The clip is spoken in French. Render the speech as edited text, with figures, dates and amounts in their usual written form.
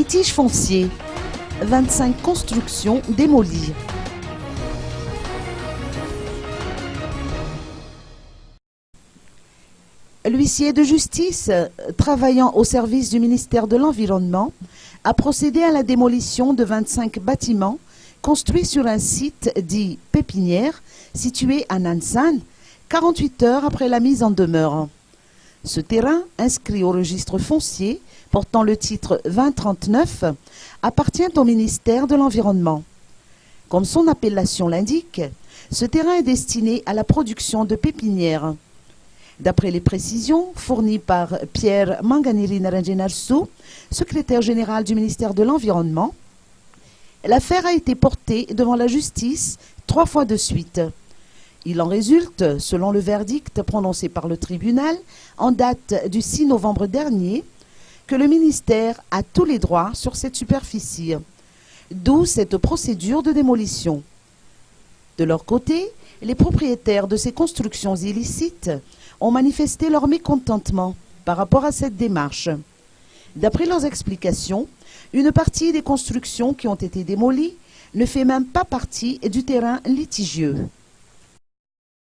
Litige foncier. 25 constructions démolies. L'huissier de justice, travaillant au service du ministère de l'Environnement, a procédé à la démolition de 25 bâtiments construits sur un site dit pépinière, situé à Nansan, 48 heures après la mise en demeure. Ce terrain, inscrit au registre foncier, portant le titre 2039, appartient au ministère de l'Environnement. Comme son appellation l'indique, ce terrain est destiné à la production de pépinières. D'après les précisions fournies par Pierre Manganiri Naranjenarsu, secrétaire général du ministère de l'Environnement, l'affaire a été portée devant la justice 3 fois de suite. Il en résulte, selon le verdict prononcé par le tribunal en date du 6 novembre dernier, que le ministère a tous les droits sur cette superficie, d'où cette procédure de démolition. De leur côté, les propriétaires de ces constructions illicites ont manifesté leur mécontentement par rapport à cette démarche. D'après leurs explications, une partie des constructions qui ont été démolies ne fait même pas partie du terrain litigieux.